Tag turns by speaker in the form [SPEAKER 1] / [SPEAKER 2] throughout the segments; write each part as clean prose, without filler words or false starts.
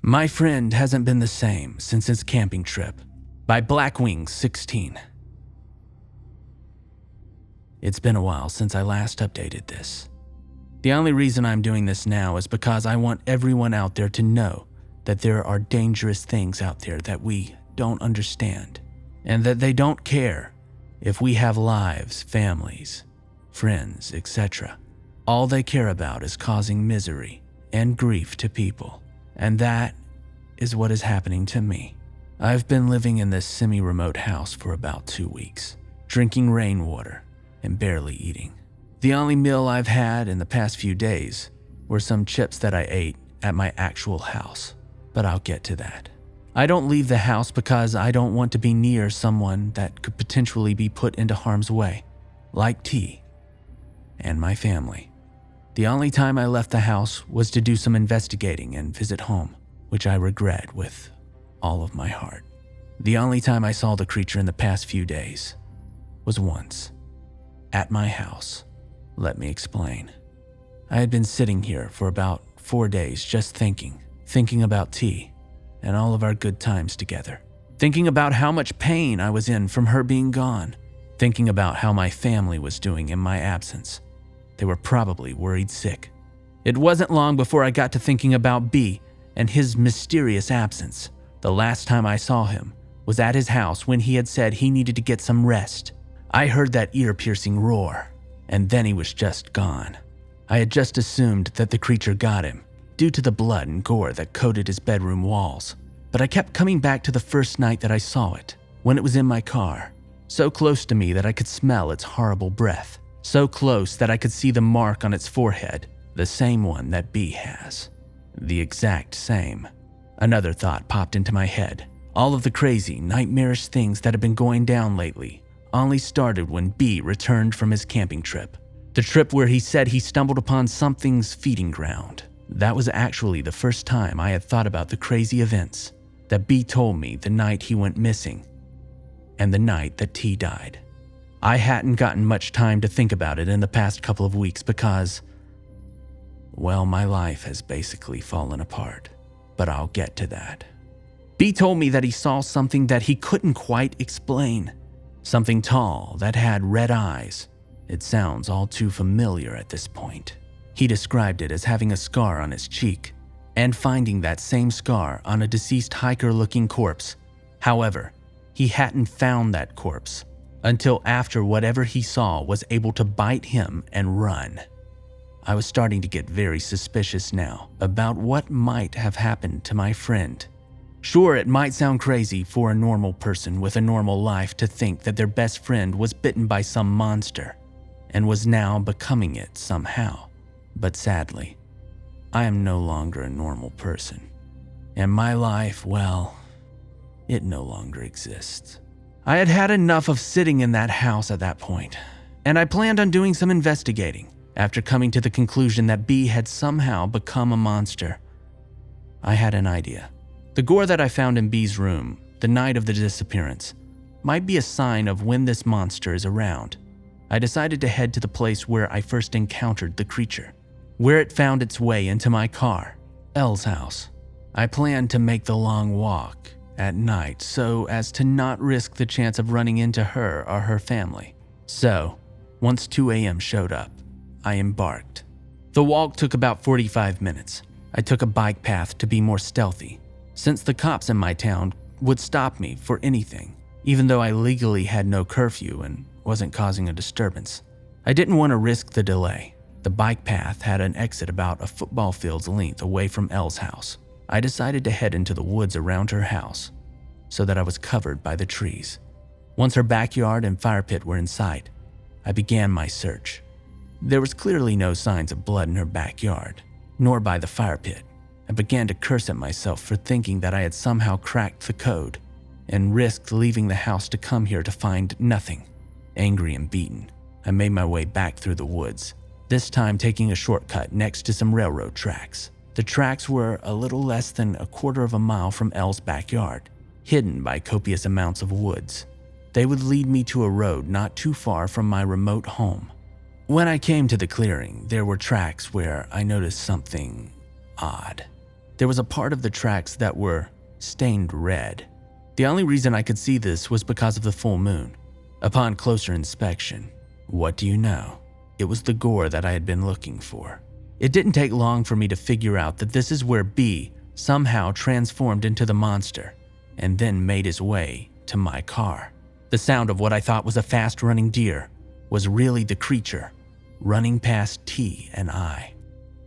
[SPEAKER 1] My Friend Hasn't Been the Same Since His Camping Trip by Blackwing 16. It's been a while since I last updated this. The only reason I'm doing this now is because I want everyone out there to know that there are dangerous things out there that we don't understand, and that they don't care if we have lives, families, friends, etc. All they care about is causing misery and grief to people, and that is what is happening to me. I've been living in this semi-remote house for about 2 weeks, drinking rainwater and barely eating. The only meal I've had in the past few days were some chips that I ate at my actual house, but I'll get to that. I don't leave the house because I don't want to be near someone that could potentially be put into harm's way, like T and my family. The only time I left the house was to do some investigating and visit home, which I regret with all of my heart. The only time I saw the creature in the past few days was once, at my house. Let me explain. I had been sitting here for about 4 days just thinking about T and all of our good times together. Thinking about how much pain I was in from her being gone. Thinking about how my family was doing in my absence. They were probably worried sick. It wasn't long before I got to thinking about B and his mysterious absence. The last time I saw him was at his house when he had said he needed to get some rest. I heard that ear-piercing roar, and then he was just gone. I had just assumed that the creature got him, due to the blood and gore that coated his bedroom walls. But I kept coming back to the first night that I saw it, when it was in my car, so close to me that I could smell its horrible breath, so close that I could see the mark on its forehead, the same one that B has. The exact same. Another thought popped into my head. All of the crazy, nightmarish things that have been going down lately only started when B returned from his camping trip. The trip where he said he stumbled upon something's feeding ground. That was actually the first time I had thought about the crazy events that B told me the night he went missing and the night that T died. I hadn't gotten much time to think about it in the past couple of weeks because, well, my life has basically fallen apart, but I'll get to that. B told me that he saw something that he couldn't quite explain. Something tall that had red eyes. It sounds all too familiar at this point. He described it as having a scar on his cheek and finding that same scar on a deceased hiker-looking corpse. However, he hadn't found that corpse until after whatever he saw was able to bite him and run. I was starting to get very suspicious now about what might have happened to my friend. Sure, it might sound crazy for a normal person with a normal life to think that their best friend was bitten by some monster and was now becoming it somehow. But sadly, I am no longer a normal person. And my life, well, it no longer exists. I had had enough of sitting in that house at that point, and I planned on doing some investigating after coming to the conclusion that B had somehow become a monster. I had an idea. The gore that I found in B's room the night of the disappearance might be a sign of when this monster is around. I decided to head to the place where I first encountered the creature, where it found its way into my car, Elle's house. I planned to make the long walk at night so as to not risk the chance of running into her or her family. So, once 2 a.m. showed up, I embarked. The walk took about 45 minutes. I took a bike path to be more stealthy, since the cops in my town would stop me for anything, even though I legally had no curfew and wasn't causing a disturbance. I didn't want to risk the delay. The bike path had an exit about a football field's length away from Elle's house. I decided to head into the woods around her house so that I was covered by the trees. Once her backyard and fire pit were in sight, I began my search. There was clearly no signs of blood in her backyard, nor by the fire pit. I began to curse at myself for thinking that I had somehow cracked the code and risked leaving the house to come here to find nothing. Angry and beaten, I made my way back through the woods, this time taking a shortcut next to some railroad tracks. The tracks were a little less than a quarter of a mile from Elle's backyard, hidden by copious amounts of woods. They would lead me to a road not too far from my remote home. When I came to the clearing, there were tracks where I noticed something odd. There was a part of the tracks that were stained red. The only reason I could see this was because of the full moon. Upon closer inspection, what do you know? It was the gore that I had been looking for. It didn't take long for me to figure out that this is where B somehow transformed into the monster and then made his way to my car. The sound of what I thought was a fast-running deer was really the creature running past T and I.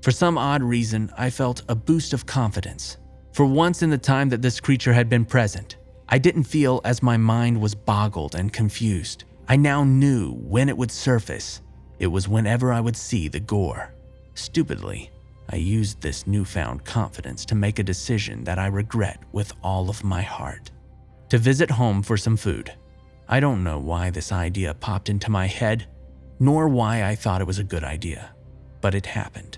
[SPEAKER 1] For some odd reason, I felt a boost of confidence. For once in the time that this creature had been present, I didn't feel as my mind was boggled and confused. I now knew when it would surface. It was whenever I would see the gore. Stupidly, I used this newfound confidence to make a decision that I regret with all of my heart. To visit home for some food. I don't know why this idea popped into my head, nor why I thought it was a good idea, but it happened.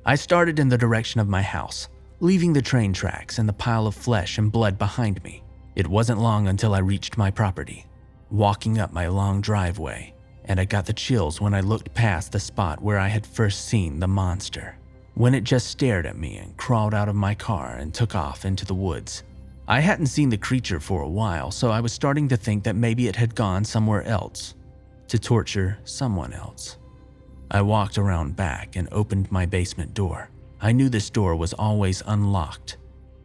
[SPEAKER 1] I started in the direction of my house, leaving the train tracks and the pile of flesh and blood behind me. It wasn't long until I reached my property, walking up my long driveway, and I got the chills when I looked past the spot where I had first seen the monster, when it just stared at me and crawled out of my car and took off into the woods. I hadn't seen the creature for a while, so I was starting to think that maybe it had gone somewhere else to torture someone else. I walked around back and opened my basement door. I knew this door was always unlocked,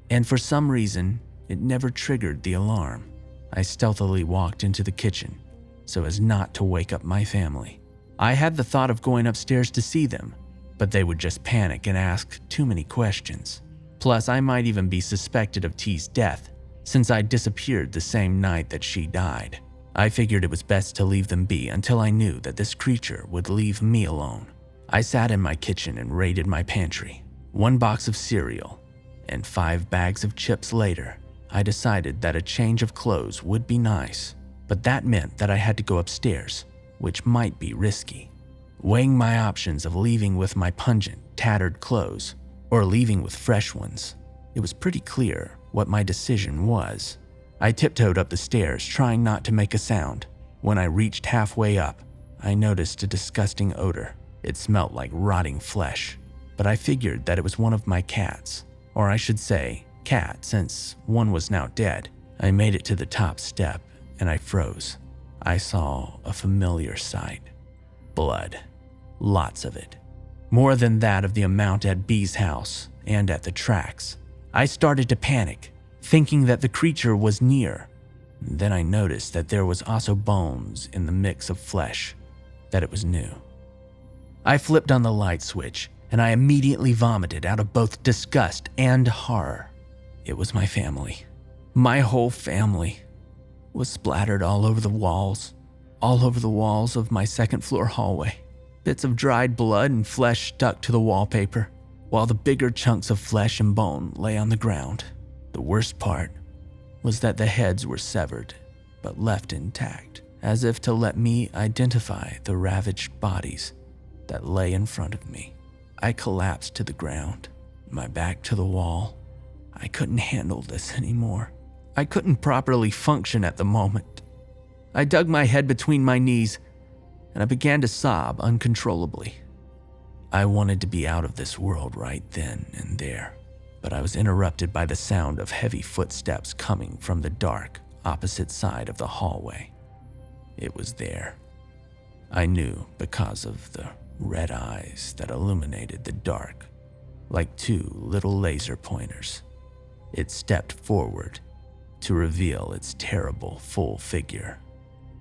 [SPEAKER 1] and for some reason, it never triggered the alarm. I stealthily walked into the kitchen so as not to wake up my family. I had the thought of going upstairs to see them, but they would just panic and ask too many questions. Plus, I might even be suspected of T's death, since I disappeared the same night that she died. I figured it was best to leave them be until I knew that this creature would leave me alone. I sat in my kitchen and raided my pantry. 1 box of cereal and 5 bags of chips later, I decided that a change of clothes would be nice, but that meant that I had to go upstairs, which might be risky. Weighing my options of leaving with my pungent, tattered clothes or leaving with fresh ones, it was pretty clear what my decision was. I tiptoed up the stairs, trying not to make a sound. When I reached halfway up, I noticed a disgusting odor. It smelled like rotting flesh, but I figured that it was one of my cats, or I should say, cat, since one was now dead. I made it to the top step, and I froze. I saw a familiar sight. Blood. Lots of it. More than that of the amount at B's house and at the tracks. I started to panic, thinking that the creature was near. Then I noticed that there was also bones in the mix of flesh, that it was new. I flipped on the light switch, and I immediately vomited out of both disgust and horror. It was my family. My whole family was splattered all over the walls of my second-floor hallway. Bits of dried blood and flesh stuck to the wallpaper, while the bigger chunks of flesh and bone lay on the ground. The worst part was that the heads were severed, but left intact, as if to let me identify the ravaged bodies that lay in front of me. I collapsed to the ground, my back to the wall. I couldn't handle this anymore. I couldn't properly function at the moment. I dug my head between my knees, and I began to sob uncontrollably. I wanted to be out of this world right then and there, but I was interrupted by the sound of heavy footsteps coming from the dark, opposite side of the hallway. It was there. I knew because of the red eyes that illuminated the dark, like 2 little laser pointers. It stepped forward to reveal its terrible full figure.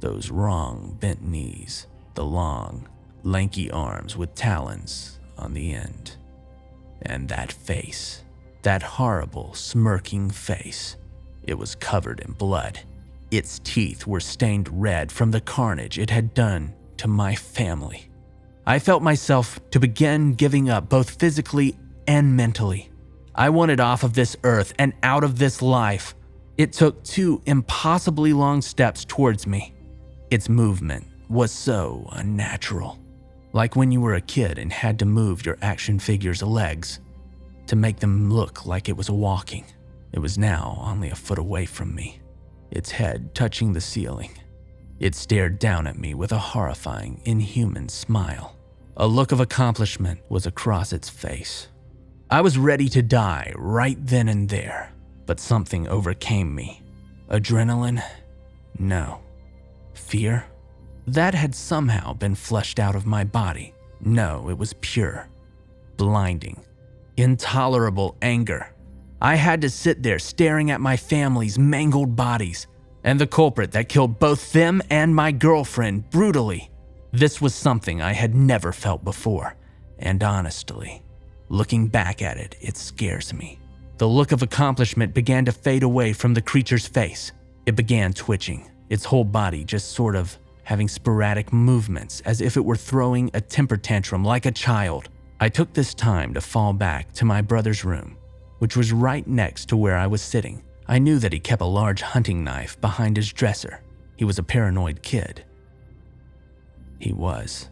[SPEAKER 1] Those wrong bent knees, the long, lanky arms with talons on the end. And that face, that horrible, smirking face. It was covered in blood. Its teeth were stained red from the carnage it had done to my family. I felt myself to begin giving up both physically and mentally. I wanted off of this earth and out of this life. It took 2 impossibly long steps towards me. Its movement was so unnatural. Like when you were a kid and had to move your action figure's legs to make them look like it was walking. It was now only a foot away from me, its head touching the ceiling. It stared down at me with a horrifying, inhuman smile. A look of accomplishment was across its face. I was ready to die right then and there, but something overcame me. Adrenaline? No. Fear? That had somehow been flushed out of my body. No, it was pure, blinding, intolerable anger. I had to sit there staring at my family's mangled bodies and the culprit that killed both them and my girlfriend brutally. This was something I had never felt before, and honestly, looking back at it, it scares me. The look of accomplishment began to fade away from the creature's face. It began twitching, its whole body just sort of having sporadic movements as if it were throwing a temper tantrum like a child. I took this time to fall back to my brother's room, which was right next to where I was sitting. I knew that he kept a large hunting knife behind his dresser. He was a paranoid kid. He was.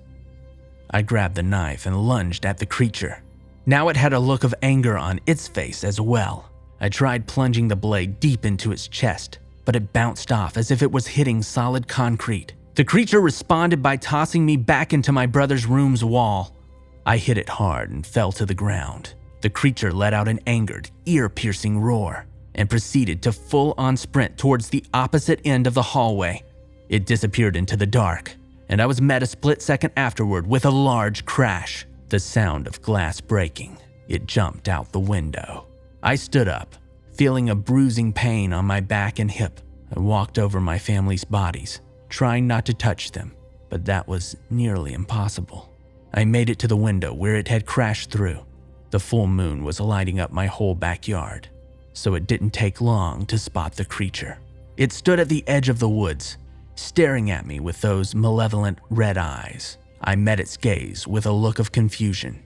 [SPEAKER 1] I grabbed the knife and lunged at the creature. Now it had a look of anger on its face as well. I tried plunging the blade deep into its chest, but it bounced off as if it was hitting solid concrete. The creature responded by tossing me back into my brother's room's wall. I hit it hard and fell to the ground. The creature let out an angered, ear-piercing roar and proceeded to full-on sprint towards the opposite end of the hallway. It disappeared into the dark, and I was met a split second afterward with a large crash. The sound of glass breaking. It jumped out the window. I stood up, feeling a bruising pain on my back and hip. I walked over my family's bodies, trying not to touch them, but that was nearly impossible. I made it to the window where it had crashed through. The full moon was lighting up my whole backyard, so it didn't take long to spot the creature. It stood at the edge of the woods, staring at me with those malevolent red eyes. I met its gaze with a look of confusion.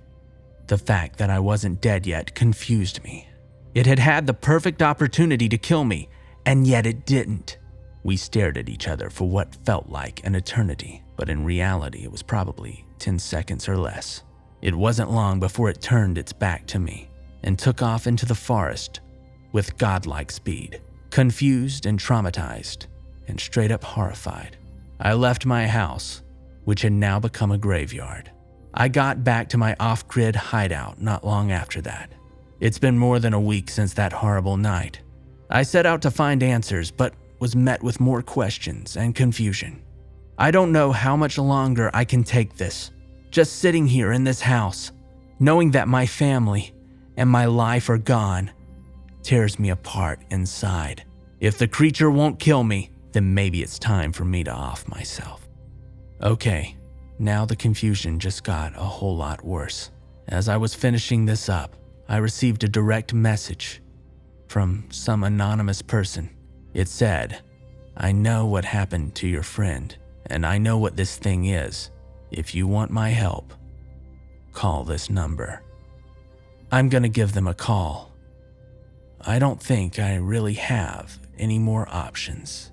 [SPEAKER 1] The fact that I wasn't dead yet confused me. It had had the perfect opportunity to kill me, and yet it didn't. We stared at each other for what felt like an eternity, but in reality it was probably 10 seconds or less. It wasn't long before it turned its back to me and took off into the forest with godlike speed. Confused and traumatized, and straight up horrified, I left my house, which had now become a graveyard. I got back to my off-grid hideout not long after that. It's been more than a week since that horrible night. I set out to find answers, but was met with more questions and confusion. I don't know how much longer I can take this, just sitting here in this house, knowing that my family and my life are gone, tears me apart inside. If the creature won't kill me, then maybe it's time for me to off myself. Okay, now the confusion just got a whole lot worse. As I was finishing this up, I received a direct message from some anonymous person. It said, "I know what happened to your friend, and I know what this thing is. If you want my help, call this number." I'm gonna give them a call. I don't think I really have any more options.